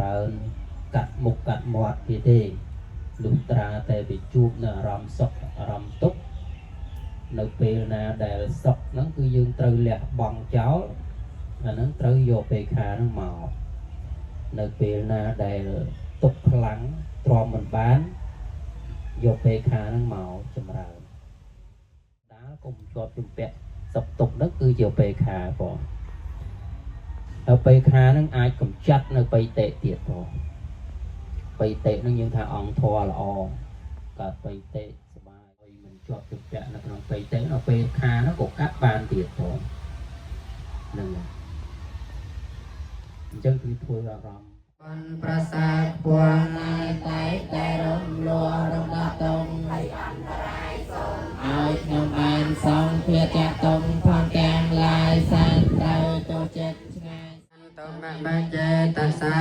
រើកាត់មុខកាត់មាត់គេទេលុះត្រាតែវាជួបនៅអារម្មណ៍សុខអារម្មណ៍ទុក្ខនៅពេលណាដែលសុខហ្នឹងគឺយើងត្រូវលះបង់ចោលអាហ្នឹងត្រូវយកបេខាហ្នឹងមកនៅពេលណាដែលទុក្ខខ្លាំងទ្រាំមិនបានយកបេខាហ្នឹងមកចម្រើនដាល់កុំជាប់ជំពាក់សុខទុក្ខហ្នឹងគឺជាបេខាផងហើយបេខាហ្នឹងអាចកម្ចាត់នៅបៃតេទៀតផងបៃតេហ្នឹងយើងថាអង្គធម៌ល្អកើតបៃតេសបាយហើយមិនជាប់ជំពាក់នៅក្នុងបៃតេនៅបេខាហ្នឹងក៏កាត់បានទៀតផងហ្នឹងហើយអញ្ចឹងគឺធ្វើអារម្មណ៍បានប្រសាទពងតែរំលួរំដាប់តងហើយអន្តរាយសូមឲ្យខ្ញុំបានសងភារៈតុងផងទាំងឡាយសានត្រូវទៅចិត្តឆ្ងាយតមបែចេតសា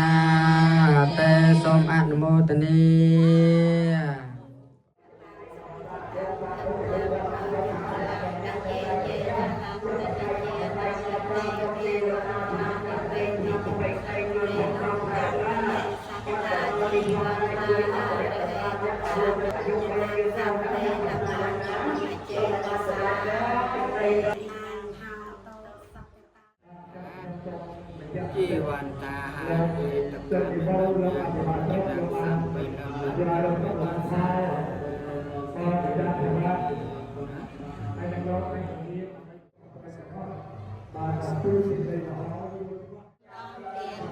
តេសូមអនុមោទនីជីវន្តាហាទេតកៈមនោញាចិត្តសំបិលំ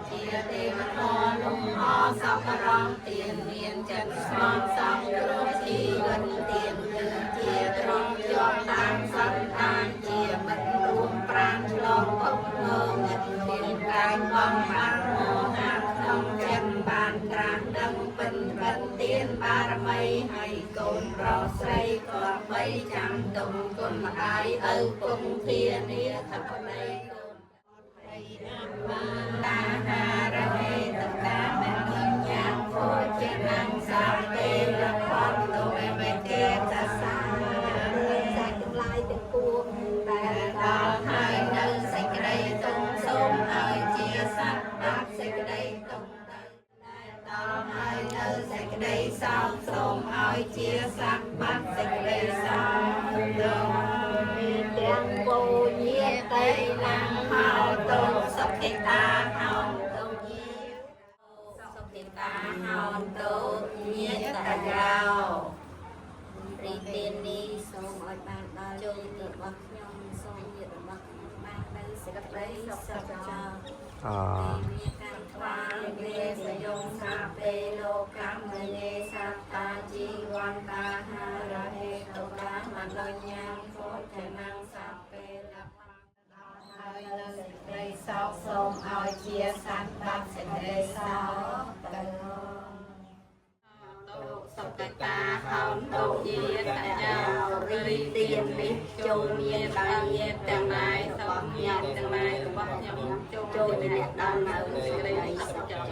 ជាទេវធម៌លំអសពរងទានមានចិត្តស្មោះសំគ្រោះជីវិតទានជាត្រង់ជាប់តាមសន្តានជាមិត្តរួមប្រាណឆ្លងទុក្ខងងឹតមានកាយបំបានមោហៈក្នុងចិត្តបានក្រានដឹងពិនពិតទានបារមីហើយកូនប្រុសស្រីក៏បីចាំទុំគុណម្ដាយឪពុកធានាថាប្ដីកូនតាហារហេតកាមេញាំពោជានាំសាពេលផតទុមេមេចេតសាសាច់ទាំងឡាយទាំងពួងតែដល់ហើយនៅសេចក្តីទុំសូមឲ្យជាសត្វបាត់សេចក្តីទុំទៅតែដល់ហើយនៅសេចក្តីសោកសូមឲ្យជាសត្វបាត់សេចក្តីសោកមានទាំងពូញាតេណាំហៅទុំសុខេតាហៅទុំញាសុខេតាហៅទុំញាតយោរីទាននេះសូមឲ្យបានដល់ជោគជ័យរបស់ខ្ញុំសូមញាតិរបស់ខ្ញុំបាននៅសេចក្តីសុខចរមានកម្មថ្វាយលាសយងសាពេលោកម្មនេសាតាជីវន្តាហារហេតុកាមនោញាំពោធនាងសាពេលដល់ហើយនៅសេចក្តីសោកសូមឲ្យជាសត្វបាត់សេចក្តីសោកទៅសុខតាហោតុយាតយោរីទាននេះចូលមានបានញាតទាំងឡាយសូមញាតទាំងឡាយរបស់ខ្ញុំចូលអ្នកដល់នៅសេចក្តីសុខចិត្ត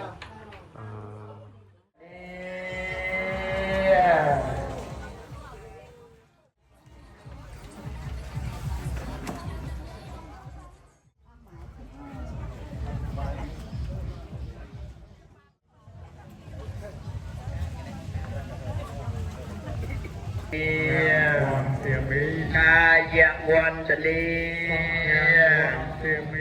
Tiềm mỹ ca dạng quan trần đi tiềm mỹ